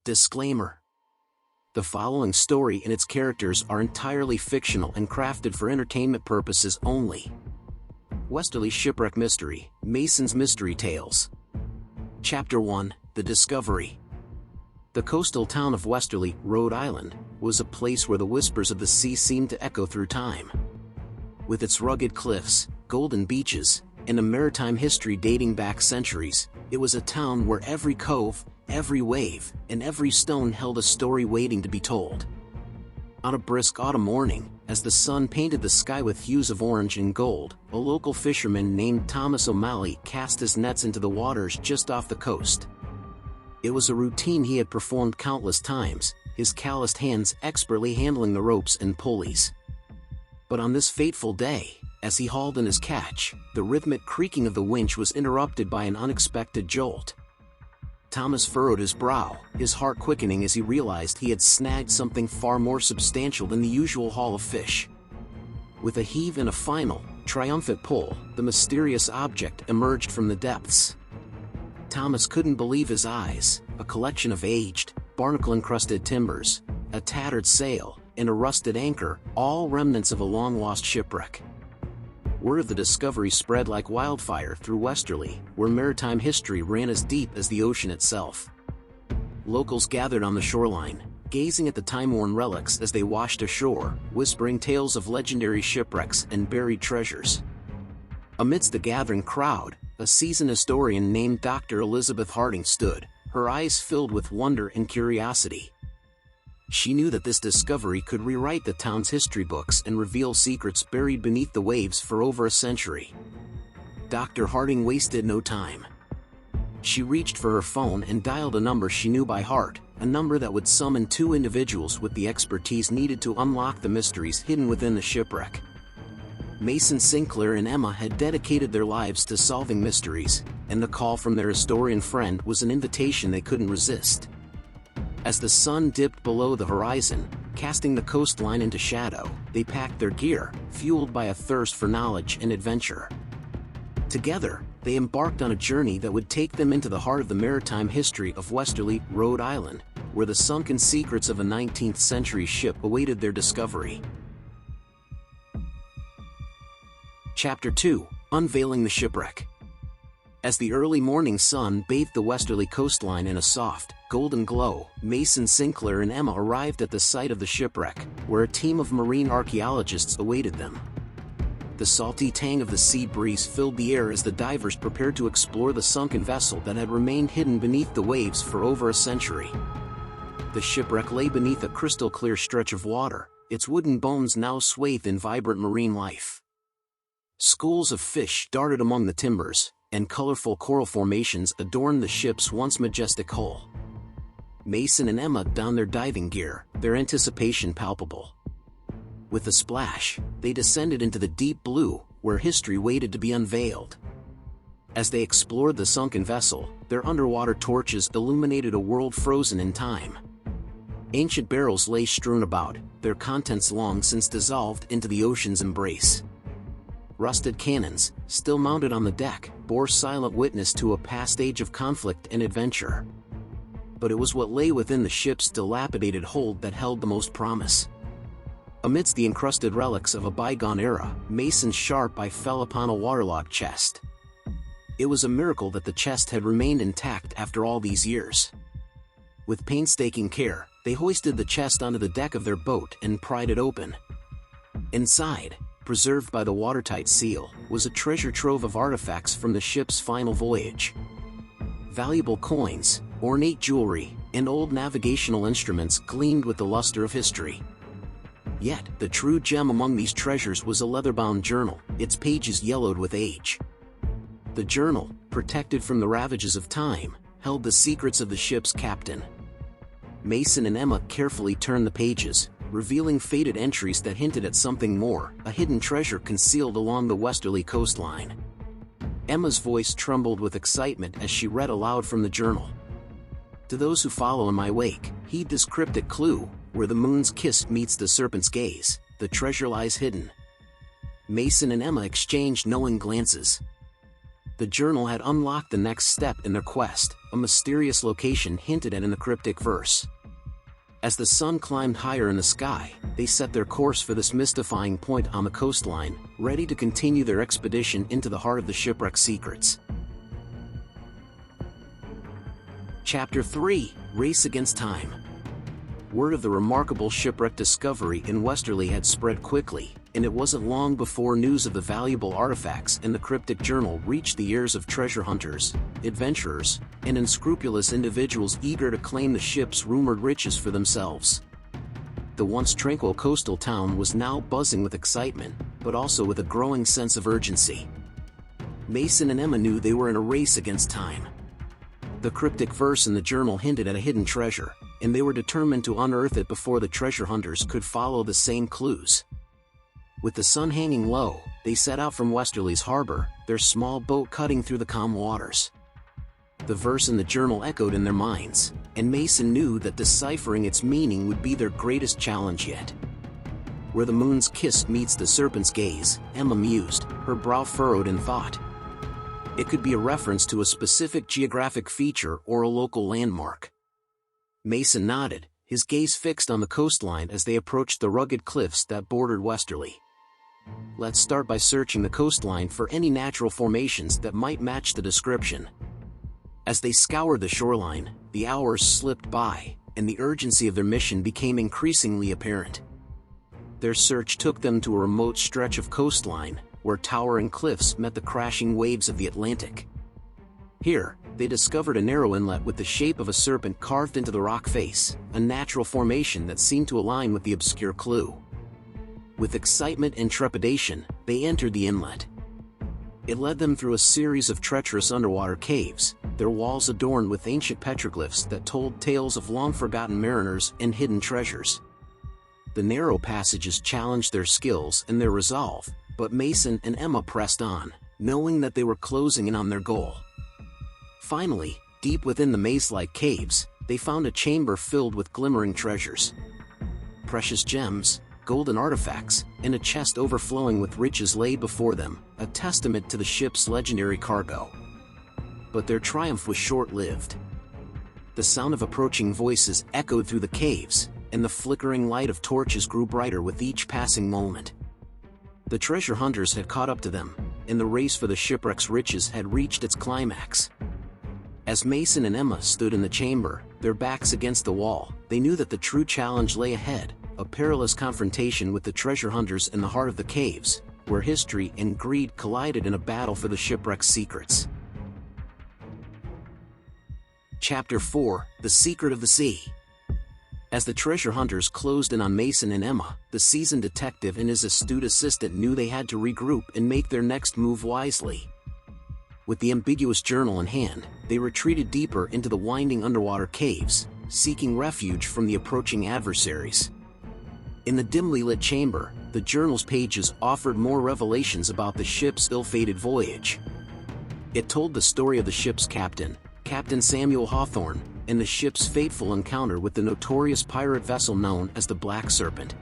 Disclaimer: the following story and its characters are entirely fictional and crafted for entertainment purposes only. Westerly Shipwreck Mystery, Mason's Mystery Tales. Chapter 1, The Discovery. The coastal town of Westerly, Rhode Island, was a place where the whispers of the sea seemed to echo through time. With its rugged cliffs, golden beaches, and a maritime history dating back centuries, it was a town where every cove, every wave, and every stone held a story waiting to be told. On a brisk autumn morning, as the sun painted the sky with hues of orange and gold, a local fisherman named Thomas O'Malley cast his nets into the waters just off the coast. It was a routine he had performed countless times, his calloused hands expertly handling the ropes and pulleys. But on this fateful day, as he hauled in his catch, the rhythmic creaking of the winch was interrupted by an unexpected jolt. Thomas furrowed his brow, his heart quickening as he realized he had snagged something far more substantial than the usual haul of fish. With a heave and a final, triumphant pull, the mysterious object emerged from the depths. Thomas couldn't believe his eyes. A collection of aged, barnacle-encrusted timbers, a tattered sail, and a rusted anchor, all remnants of a long-lost shipwreck. Word of the discovery spread like wildfire through Westerly, where maritime history ran as deep as the ocean itself. Locals gathered on the shoreline, gazing at the time-worn relics as they washed ashore, whispering tales of legendary shipwrecks and buried treasures. Amidst the gathering crowd, a seasoned historian named Dr. Elizabeth Harding stood, her eyes filled with wonder and curiosity. She knew that this discovery could rewrite the town's history books and reveal secrets buried beneath the waves for over a century. Dr. Harding wasted no time. She reached for her phone and dialed a number she knew by heart, a number that would summon two individuals with the expertise needed to unlock the mysteries hidden within the shipwreck. Mason Sinclair and Emma had dedicated their lives to solving mysteries, and the call from their historian friend was an invitation they couldn't resist. As the sun dipped below the horizon, casting the coastline into shadow, they packed their gear, fueled by a thirst for knowledge and adventure. Together, they embarked on a journey that would take them into the heart of the maritime history of Westerly, Rhode Island, where the sunken secrets of a 19th-century ship awaited their discovery. Chapter 2, Unveiling the Shipwreck. As the early morning sun bathed the westerly coastline in a soft, golden glow, Mason Sinclair and Emma arrived at the site of the shipwreck, where a team of marine archaeologists awaited them. The salty tang of the sea breeze filled the air as the divers prepared to explore the sunken vessel that had remained hidden beneath the waves for over a century. The shipwreck lay beneath a crystal-clear stretch of water, its wooden bones now swathed in vibrant marine life. Schools of fish darted among the timbers, and colorful coral formations adorned the ship's once majestic hull. Mason and Emma donned their diving gear, their anticipation palpable. With a splash, they descended into the deep blue, where history waited to be unveiled. As they explored the sunken vessel, their underwater torches illuminated a world frozen in time. Ancient barrels lay strewn about, their contents long since dissolved into the ocean's embrace. Rusted cannons, still mounted on the deck, bore silent witness to a past age of conflict and adventure. But it was what lay within the ship's dilapidated hold that held the most promise. Amidst the encrusted relics of a bygone era, Mason's sharp eye fell upon a waterlogged chest. It was a miracle that the chest had remained intact after all these years. With painstaking care, they hoisted the chest onto the deck of their boat and pried it open. Inside, preserved by the watertight seal, was a treasure trove of artifacts from the ship's final voyage. Valuable coins, ornate jewelry, and old navigational instruments gleamed with the luster of history. Yet, the true gem among these treasures was a leather-bound journal, its pages yellowed with age. The journal, protected from the ravages of time, held the secrets of the ship's captain. Mason and Emma carefully turned the pages, revealing faded entries that hinted at something more, a hidden treasure concealed along the westerly coastline. Emma's voice trembled with excitement as she read aloud from the journal. To those who follow in my wake, heed this cryptic clue, where the moon's kiss meets the serpent's gaze, the treasure lies hidden. Mason and Emma exchanged knowing glances. The journal had unlocked the next step in their quest, a mysterious location hinted at in the cryptic verse. As the sun climbed higher in the sky, they set their course for this mystifying point on the coastline, ready to continue their expedition into the heart of the shipwreck's secrets. Chapter 3: Race Against Time. Word of the remarkable shipwreck discovery in Westerly had spread quickly, and it wasn't long before news of the valuable artifacts in the cryptic journal reached the ears of treasure hunters, adventurers, and unscrupulous individuals eager to claim the ship's rumored riches for themselves. The once tranquil coastal town was now buzzing with excitement, but also with a growing sense of urgency. Mason and Emma knew they were in a race against time. The cryptic verse in the journal hinted at a hidden treasure, and they were determined to unearth it before the treasure hunters could follow the same clues. With the sun hanging low, they set out from Westerly's harbor, their small boat cutting through the calm waters. The verse in the journal echoed in their minds, and Mason knew that deciphering its meaning would be their greatest challenge yet. Where the moon's kiss meets the serpent's gaze, Emma mused, her brow furrowed in thought. It could be a reference to a specific geographic feature or a local landmark. Mason nodded, his gaze fixed on the coastline as they approached the rugged cliffs that bordered Westerly. Let's start by searching the coastline for any natural formations that might match the description. As they scoured the shoreline, the hours slipped by, and the urgency of their mission became increasingly apparent. Their search took them to a remote stretch of coastline, where towering cliffs met the crashing waves of the Atlantic. Here, they discovered a narrow inlet with the shape of a serpent carved into the rock face, a natural formation that seemed to align with the obscure clue. With excitement and trepidation, they entered the inlet. It led them through a series of treacherous underwater caves, their walls adorned with ancient petroglyphs that told tales of long-forgotten mariners and hidden treasures. The narrow passages challenged their skills and their resolve, but Mason and Emma pressed on, knowing that they were closing in on their goal. Finally, deep within the maze-like caves, they found a chamber filled with glimmering treasures. Precious gems, golden artifacts, and a chest overflowing with riches lay before them, a testament to the ship's legendary cargo. But their triumph was short-lived. The sound of approaching voices echoed through the caves, and the flickering light of torches grew brighter with each passing moment. The treasure hunters had caught up to them, and the race for the shipwreck's riches had reached its climax. As Mason and Emma stood in the chamber, their backs against the wall, they knew that the true challenge lay ahead, a perilous confrontation with the treasure hunters in the heart of the caves, where history and greed collided in a battle for the shipwreck's secrets. Chapter 4: The Secret of the Sea. As the treasure hunters closed in on Mason and Emma, the seasoned detective and his astute assistant knew they had to regroup and make their next move wisely. With the ambiguous journal in hand, they retreated deeper into the winding underwater caves, seeking refuge from the approaching adversaries. In the dimly lit chamber, the journal's pages offered more revelations about the ship's ill-fated voyage. It told the story of the ship's captain, Captain Samuel Hawthorne, and the ship's fateful encounter with the notorious pirate vessel known as the Black Serpent.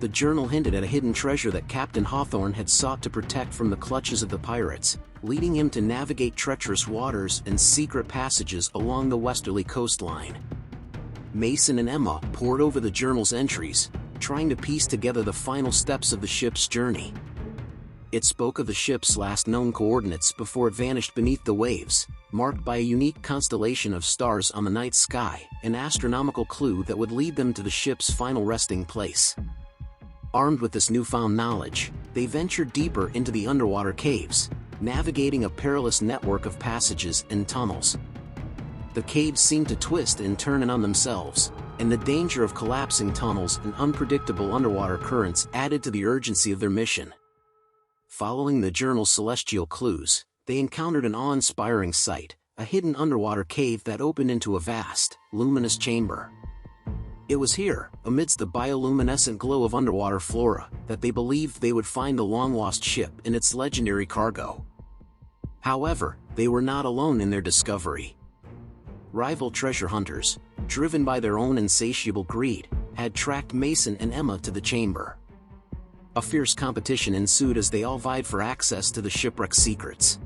The journal hinted at a hidden treasure that Captain Hawthorne had sought to protect from the clutches of the pirates, leading him to navigate treacherous waters and secret passages along the westerly coastline. Mason and Emma pored over the journal's entries, trying to piece together the final steps of the ship's journey. It spoke of the ship's last known coordinates before it vanished beneath the waves, marked by a unique constellation of stars on the night sky, an astronomical clue that would lead them to the ship's final resting place. Armed with this newfound knowledge, they ventured deeper into the underwater caves, navigating a perilous network of passages and tunnels. The caves seemed to twist and turn in on themselves, and the danger of collapsing tunnels and unpredictable underwater currents added to the urgency of their mission. Following the journal's celestial clues, they encountered an awe-inspiring sight, a hidden underwater cave that opened into a vast, luminous chamber. It was here, amidst the bioluminescent glow of underwater flora, that they believed they would find the long-lost ship and its legendary cargo. However, they were not alone in their discovery. Rival treasure hunters, driven by their own insatiable greed, had tracked Mason and Emma to the chamber. A fierce competition ensued as they all vied for access to the shipwreck's secrets.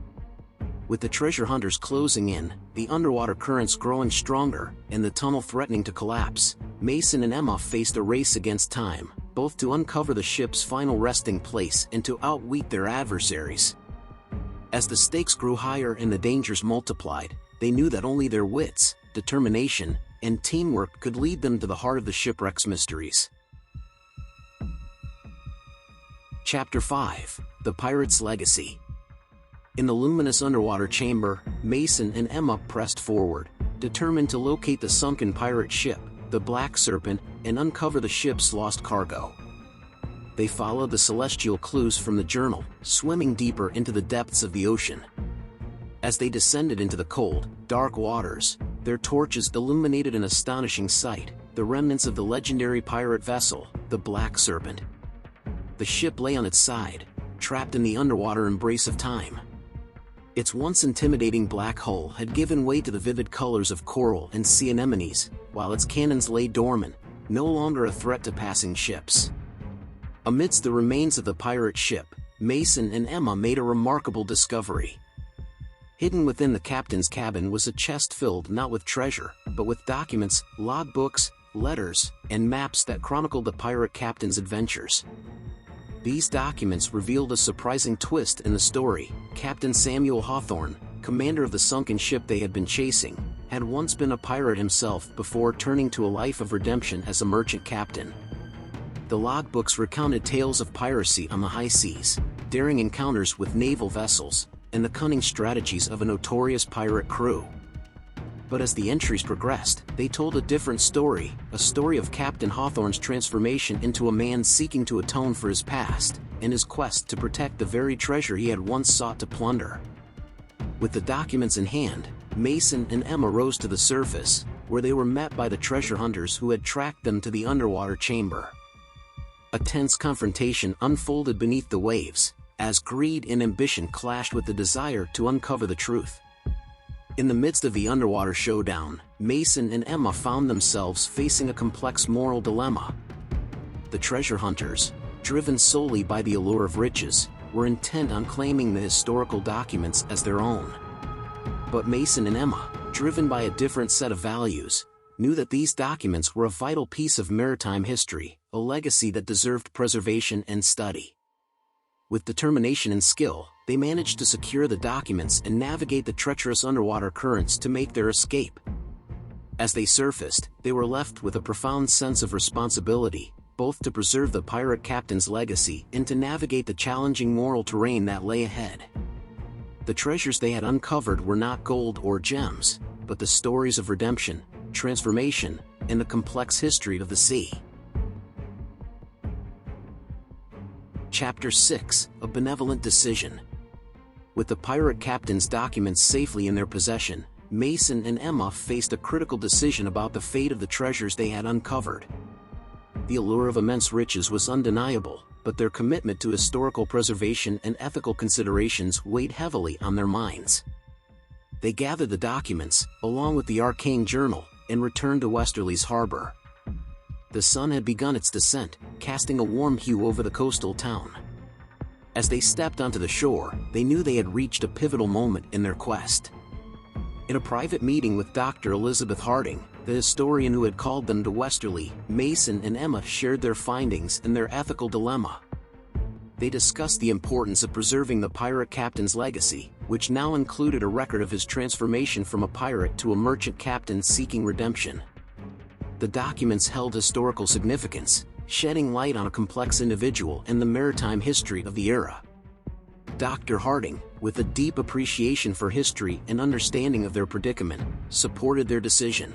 With the treasure hunters closing in, the underwater currents growing stronger, and the tunnel threatening to collapse, Mason and Emma faced a race against time, both to uncover the ship's final resting place and to outwit their adversaries. As the stakes grew higher and the dangers multiplied, they knew that only their wits, determination, and teamwork could lead them to the heart of the shipwreck's mysteries. Chapter 5: The Pirate's Legacy. In the luminous underwater chamber, Mason and Emma pressed forward, determined to locate the sunken pirate ship, the Black Serpent, and uncover the ship's lost cargo. They followed the celestial clues from the journal, swimming deeper into the depths of the ocean. As they descended into the cold, dark waters, their torches illuminated an astonishing sight: the remnants of the legendary pirate vessel, the Black Serpent. The ship lay on its side, trapped in the underwater embrace of time. Its once intimidating black hull had given way to the vivid colors of coral and sea anemones, while its cannons lay dormant, no longer a threat to passing ships. Amidst the remains of the pirate ship, Mason and Emma made a remarkable discovery. Hidden within the captain's cabin was a chest filled not with treasure, but with documents, logbooks, letters, and maps that chronicled the pirate captain's adventures. These documents revealed a surprising twist in the story. Captain Samuel Hawthorne, commander of the sunken ship they had been chasing, had once been a pirate himself before turning to a life of redemption as a merchant captain. The logbooks recounted tales of piracy on the high seas, daring encounters with naval vessels, and the cunning strategies of a notorious pirate crew. But as the entries progressed, they told a different story, a story of Captain Hawthorne's transformation into a man seeking to atone for his past, and his quest to protect the very treasure he had once sought to plunder. With the documents in hand, Mason and Emma rose to the surface, where they were met by the treasure hunters who had tracked them to the underwater chamber. A tense confrontation unfolded beneath the waves, as greed and ambition clashed with the desire to uncover the truth. In the midst of the underwater showdown, Mason and Emma found themselves facing a complex moral dilemma. The treasure hunters, driven solely by the allure of riches, were intent on claiming the historical documents as their own. But Mason and Emma, driven by a different set of values, knew that these documents were a vital piece of maritime history, a legacy that deserved preservation and study. With determination and skill, they managed to secure the documents and navigate the treacherous underwater currents to make their escape. As they surfaced, they were left with a profound sense of responsibility, both to preserve the pirate captain's legacy and to navigate the challenging moral terrain that lay ahead. The treasures they had uncovered were not gold or gems, but the stories of redemption, transformation, and the complex history of the sea. Chapter 6: A Benevolent Decision. With the pirate captain's documents safely in their possession, Mason and Emma faced a critical decision about the fate of the treasures they had uncovered. The allure of immense riches was undeniable, but their commitment to historical preservation and ethical considerations weighed heavily on their minds. They gathered the documents, along with the arcane journal, and returned to Westerly's harbor. The sun had begun its descent, casting a warm hue over the coastal town. As they stepped onto the shore, they knew they had reached a pivotal moment in their quest. In a private meeting with Dr. Elizabeth Harding, the historian who had called them to Westerly, Mason and Emma shared their findings and their ethical dilemma. They discussed the importance of preserving the pirate captain's legacy, which now included a record of his transformation from a pirate to a merchant captain seeking redemption. The documents held historical significance, shedding light on a complex individual and the maritime history of the era. Dr. Harding, with a deep appreciation for history and understanding of their predicament, supported their decision.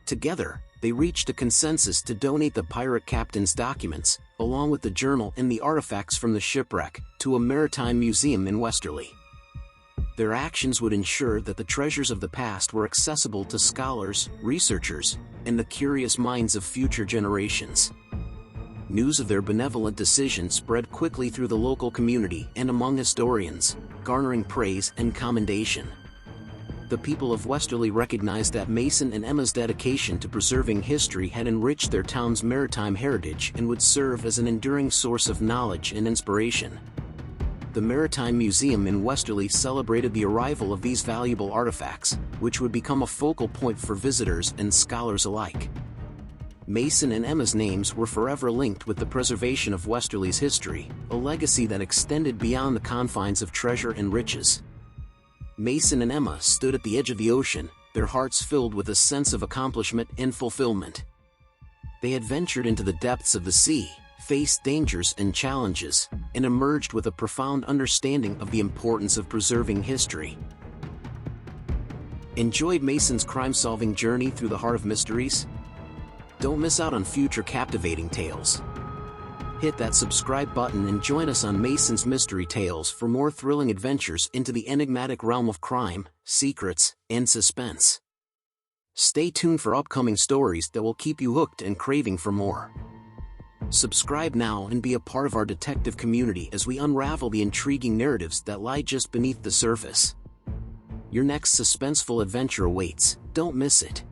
Together, they reached a consensus to donate the pirate captain's documents, along with the journal and the artifacts from the shipwreck, to a maritime museum in Westerly. Their actions would ensure that the treasures of the past were accessible to scholars, researchers, and the curious minds of future generations. News of their benevolent decision spread quickly through the local community and among historians, garnering praise and commendation. The people of Westerly recognized that Mason and Emma's dedication to preserving history had enriched their town's maritime heritage and would serve as an enduring source of knowledge and inspiration. the Maritime Museum in Westerly celebrated the arrival of these valuable artifacts, which would become a focal point for visitors and scholars alike. Mason and Emma's names were forever linked with the preservation of Westerly's history, a legacy that extended beyond the confines of treasure and riches. Mason and Emma stood at the edge of the ocean, their hearts filled with a sense of accomplishment and fulfillment. They had ventured into the depths of the sea, faced dangers and challenges, and emerged with a profound understanding of the importance of preserving history. Enjoyed Mason's crime-solving journey through the heart of mysteries? Don't miss out on future captivating tales. Hit that subscribe button and join us on Mason's Mystery Tales for more thrilling adventures into the enigmatic realm of crime, secrets, and suspense. Stay tuned for upcoming stories that will keep you hooked and craving for more. Subscribe now and be a part of our detective community as we unravel the intriguing narratives that lie just beneath the surface. Your next suspenseful adventure awaits, don't miss it.